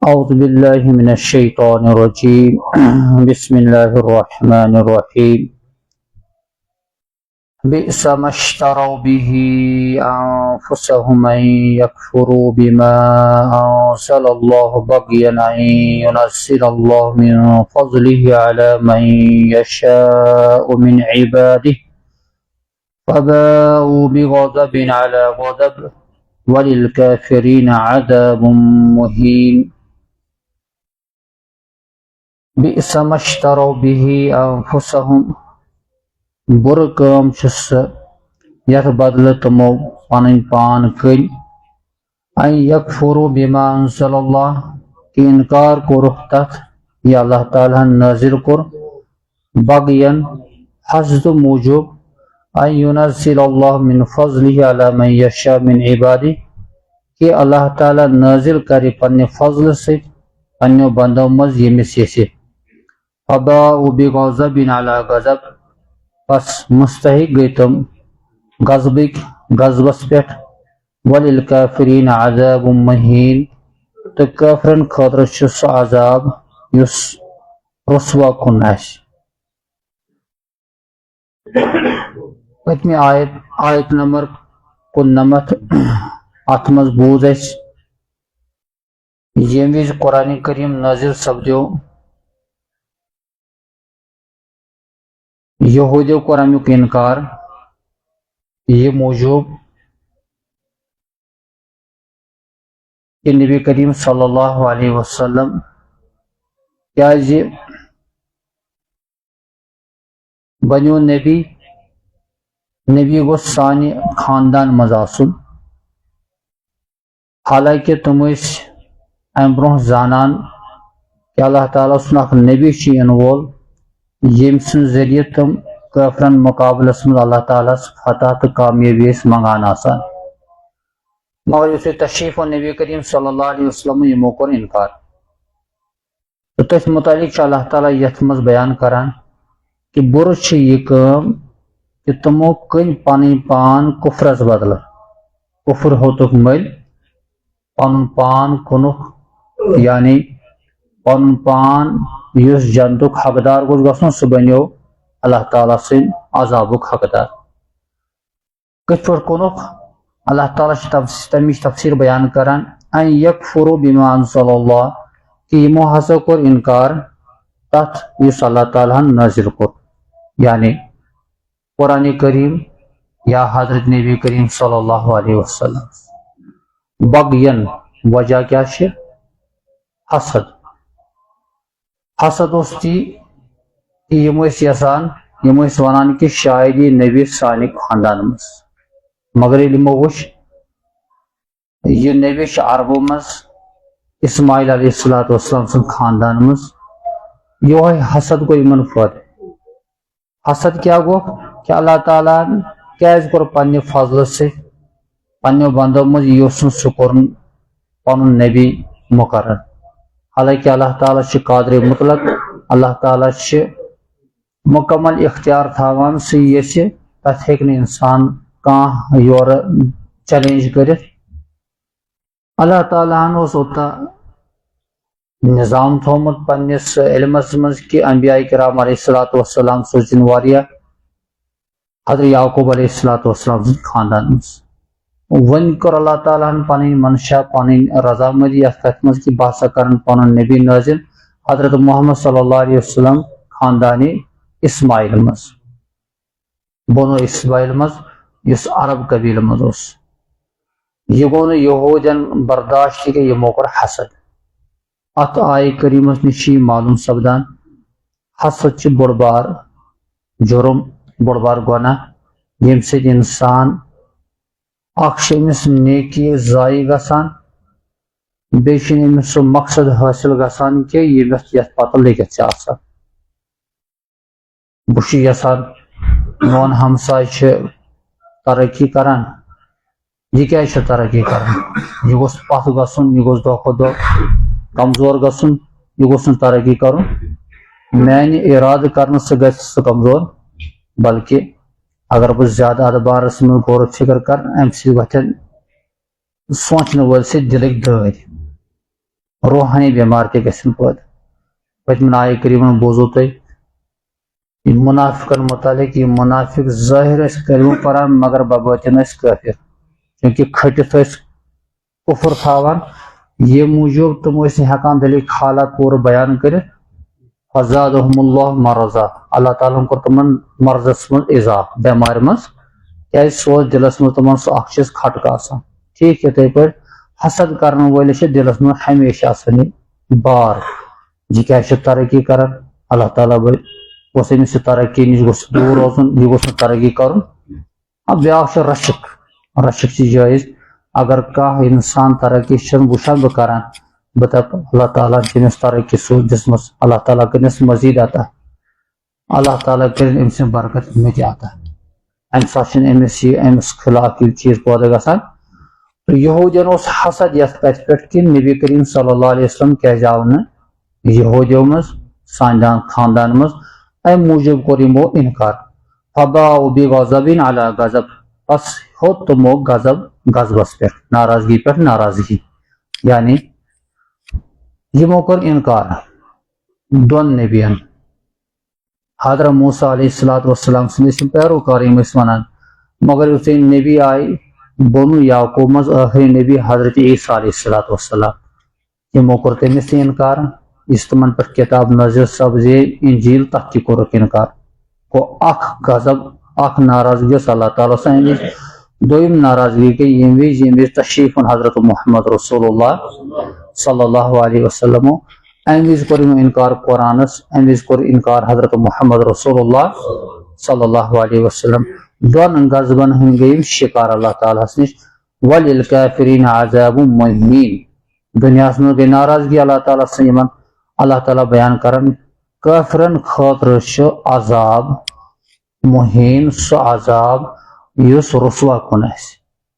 أعوذ بالله من الشيطان الرجيم بسم الله الرحمن الرحيم بئس ما اشتروا به أنفسهم أن يكفروا بما أنزل الله بغيا أن ينزل الله من فضله على من يشاء من عباده فباءوا بغضب على غضب وللكافرين عذاب مهين بئس ما اشتروا به أنفسهم بُرٕ کٲم چھِ سۄ یتھ بدلہٕ تِمو پنٕنۍ پان کٔنۍ ان یکفروا بما انزل اللہ کہ انکار کوٚرُکھ تتھ یہ اللہ تعالیٰ ہن نازل کوٚر بغین حسدٕ موٗجوٗب ان ينزل اللہ من فضلہ علی من یشاء من عبادہ کہ اللہ تعالیٰ نازل کرِ پننہِ فضلہٕ سۭتۍ پننیو بندو منٛز ییٚمِس یژھِ فباءوا بغضب علی غضب پس مستحق گئی تم غضبس پٮ۪ٹھ وللکافرین عذاب مہین تہٕ کٲفرن خٲطرٕ چھُ سُہ عذاب یُس رسوا کُن آسہِ پٔتمہِ آیت نمبر 99 اتھ منٛز بوٗز اَسہِ ییٚمہِ وِزِ قرآنِ کریم نازل سپدیو یہودیو کوٚر امیُک انکار یہ موٗجوٗب کہ نبی کریم صلی اللہ علیہ وسلم کیازِ بنیو نبی گوٚژھ سانہِ خاندان منٛز آسُن حالانکہ تِم ٲسۍ امہِ برونٛہہ زانان کہ اللہ تعالیٰ سُنٛد اکھ نبی چھُ یِنہٕ وول ییٚمہِ سٕنٛدِ ذٔریعہٕ تِم کٲفرن مُقابلس منٛز اللہ تعالیٰ فتح تہٕ کامیٲبی ٲسۍ منگان آسان مگر یُتھُے تشریف اوٚن نبی کریم صلی اللہ علیہ وسلم یِمو کوٚر انکار تہٕ تٔتھۍ متعلق چھُ اللہ تعالیٰ یتھ منٛز بیان کران کہ بُرٕ چھِ یہِ کٲم کہ تِمو کٔنۍ پنٕنۍ پان کُفرس بدلہٕ کُفر ہوتُکھ مٔلۍ پنُن پان کُنُکھ یعنی پنُن پان یُس جنتُک حقدار گوٚژھ گژھُن سُہ بنیو اللہ تعالیٰ سٕنٛدِ عذابُک حقدار کِتھ پٲٹھۍ کُنُکھ اللہ تعالیٰ چھِ تمِچ تفسیٖر بیان کران ان یکفروا بما انزل اللہ کہ یِمو ہسا کوٚر انکار تتھ یُس اللہ تعالیٰ ہن نازل کوٚر یعنی قرآنِ کریم یا حضرت نبی کریم صلی اللہ علیہ وسلم بغین وجہ کیا چھِ حسد اوس تی کہ یِم ٲسۍ یژھان یِم ٲسۍ ونان کہ شاید یی نبی سانہِ خاندان منٛز مگر ییٚلہِ یِمو وٕچھ یہِ نبی چھُ عربو منٛز اسماعیل علیہ الصلوۃ والسلام سُنٛد خاندان منٛز یِہوے حسد گوٚو یِمن پٲدٕ حسد کیاہ گوٚو کہ اللہ تعالیٰ ہن کیازِ کوٚر پننہِ فضلہٕ سۭتۍ پننیو بندو منٛز یہِ اوس نہٕ سُہ کوٚرُن پنُن نبی مقرر حالانکہ اللہ تعالیٰ چھُ قادرِ مطلق اللہ تعالیٰ چھُ مکمل اختیار تھاوان سُہ یژھِ تتھ ہیٚکہِ نہٕ انسان کانٛہہ یورٕ چیلنج کٔرِتھ اللہ تعالیٰ ہن اوس اوٚتاں نظام تھومُت پننِس علمس منٛز کہ انبیاء کرام علیہ الصلوۃ والسلام سوٗزِن واریاہ حضرت یعقوب علیہ الصلوۃ والسلام سٕنٛدِ خاندان منٛز وۄنۍ کوٚر اللہ تعالیٰ ہن پنٕنۍ منشا پنٕنۍ رضامندی یتھ کتھِ منٛز کہ بہٕ ہسا کرن پنُن نبی نٲزل حضرت محمد صلی اللہ علیہ وسلم خاندانِ اسماعیل منٛز بنو اسماعیل منٛز یُس عرب قبیلہٕ منٛز اوس یہِ گوٚو نہٕ یہوٗدین برداشت کہ یِمو کوٚر حسد اتھ آیہِ کریٖمس نِش چھُ یہِ معلوٗم سپدان حسد چھُ بوٚڑ بار جُرم بوٚڑ بار گۄناہ ییٚمہِ سۭتۍ انسان اکھ چھِ أمِس نیکی ضایع گژھان بیٚیہِ چھُنہٕ أمِس سُہ مقصد حٲصِل گژھان کہ ییٚمِس یتھ پتہٕ لٔگِتھ چھِ آسان بہٕ چھُس یژھان میون ہمساے چھِ ترقی کران یہِ کیازِ چھُ ترقی کران یہِ گوٚژھ پتھ گژھُن یہِ گوٚژھ دۄہ کھۄتہٕ دۄہ کمزور گژھُن یہِ گوٚژھ نہٕ ترقی کرُن میانہِ ارادٕ کرنہٕ سۭتۍ گژھِ سُہ کمزور بلکہ اگر بہٕ زیادٕ اتھ بارس منٛز غور و فکر کرٕ امہِ سۭتۍ وۄتھن سونچنہٕ وٲلۍ سۭتۍ دِلٕکۍ دٲدۍ روحانی بیمار تہ گژھن پٲدٕ پٔتمہِ آیہِ کریٖمن بوٗزوٕ تُہۍ منافقن متعلق یہ منافق ظاہر کلمہ پران مگر بباطن کافر چونکہ کھٹتھ کفر تھاوان یہ موجوب تم ہیکان دلیک حالات پور بیان کرت فزادہم اللہ مرضا اللہ تعالیٰ کور تمن مرضس من اضافہ بیمار مز کیا سو دلس من تمن سو اخ چیز کھٹک آسان ٹھیک ہے پہ حسد کرنے والے دلس من ہمیشہ آسان بار جی کیا ترقی کران اللہ تعالیٰ گوس امس ترقی نش گوس دور روزن یہ گوس ترقی کرن اب بیاکھ رشک رشک جائز اگر کانٛہہ انسان ترقی وچھان بہ کران بہ دپ اللہ تعالیٰ تٔمِس ترقی سو دِژمٕژ اللہ تعالیٰ کرنس مزید عطا اللہ تعالیٰ کرن أمۍ سٕنٛز برکت مےٚ تہِ عطا امہِ ساتہٕ چھُنہٕ أمِس خلاف یہ چیز پٲدٕ گژھان تو یہودین اوس حسد یتھ کتھ پٮ۪ٹھ کہ نبی کریم صلی اللہ علیہ وسلم کیازِ آو نہٕ یہودیو منٛز سانہِ خاندان منٛز امہِ موٗجوٗب کوٚر یِمو انکار فباؤ بغضب علی غضب بس ہوٚت تِمو غضب غضبس پٮ۪ٹھ ناراضگی پٮ۪ٹھ ناراضگی یعنی یِمو کوٚر انکار دۄن نبیَن حضرت موسیٰ علیہ الصلوۃ والسلام سٕنٛدۍ پیروکار یِم ٲسۍ ونان مگر یُتھُے نبی آیہِ بنو یعقوب منٛز ٲخری نبی حضرت عیسیٰ علیہ الصلوۃ والسلام یِمو کوٚر تٔمِس تہِ انکار یُس تمن پٮ۪ٹھ کتاب نازل سپزے انجیل تتھ تہِ کوٚرُکھ انکار گوٚو اکھ غضب اکھ ناراضگی ٲس اللہ تعالیٰ سٕنٛز امہِ وِزِ دوٚیِم ناراضگی گٔے ییٚمہِ وِزِ تشریٖف اوٚن حضرت محمد رسول اللہ صلی اللہ علیہ وسلم امہِ وِزِ کوٚر یِمو انکار قرآنس امہِ وِزِ کوٚر انکار حضرت محمد رسول اللہ صلی اللہ علیہ وسلم دۄن غضبن ہٕنٛدۍ گٔے یِم شکار اللہ تعالیٰ ہس نش وللکافرین عذاب مہین دنیاہس منٛز گٔے ناراضگی اللہ تعالیٰ سٕنٛز یِمن اللہ تعالیٰ بیان کران کافرن خٲطرٕ چھُ عذاب مہین سُہ عذاب یُس رسوا کُن آسہِ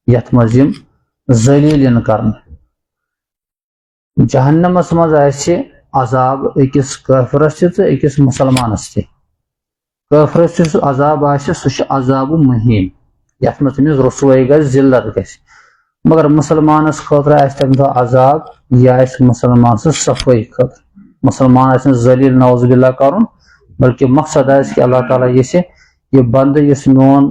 یتھ منٛز یِم ذلیٖل یِن کرنہٕ جہنمس منٛز آسہِ عذاب أکِس کٲفرس تہِ تہٕ أکِس مُسلمانس تہِ کٲفرس یُس عذاب آسہِ سُہ چھُ عذاب مہین یتھ منٛز تٔمِس رسوٲیی گژھِ ذلت گژھِ مگر مسلمانس خٲطرٕ آسہِ تمہِ دۄہ عذاب یہِ آسہِ مسلمان سٕنٛز صفٲیی خٲطرٕ مسلمان آسہِ نہٕ ذلیٖل نعوذ باللہ کرُن بلکہ مقصد آسہِ کہ اللہ تعالیٰ یژھِ یہ بندٕ یُس میون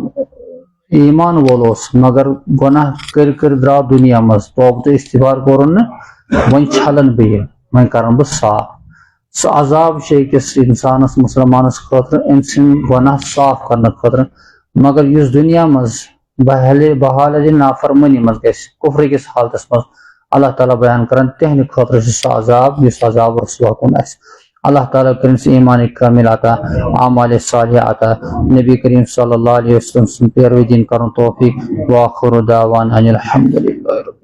ایمان وول اوس مگر گۄناہ کٔرۍ درٛاو دُنیا منٛز توبہٕ تہٕ استغفار کوٚرُن نہٕ وۄنۍ چھلن بہٕ یہِ وۄنۍ کرن بہٕ صاف سُہ عذاب چھُ أکِس انسانس مسلمانس خٲطرٕ أمۍ سٕنٛدۍ گۄناہ صاف کرنہٕ خٲطرٕ مگر یُس دنیا منٛز بحالت نافرمٲنی منٛز گژھِ کفرٕ کِس حالتس منٛز اللہ تعالیٰ بیان کران تہنٛدِ خٲطرٕ چھُ سُہ عذاب یُس عذاب رسوا کُن آسہِ اللہ تعالیٰ کرن سُہ ایمان کامل عطا اعمال صالحہ عطا نبی کریم صلی اللہ علیہ وسلم سُنٛد پیروی دِنۍ کرُن توفیق وآخر دعوانا ان الحمد للہ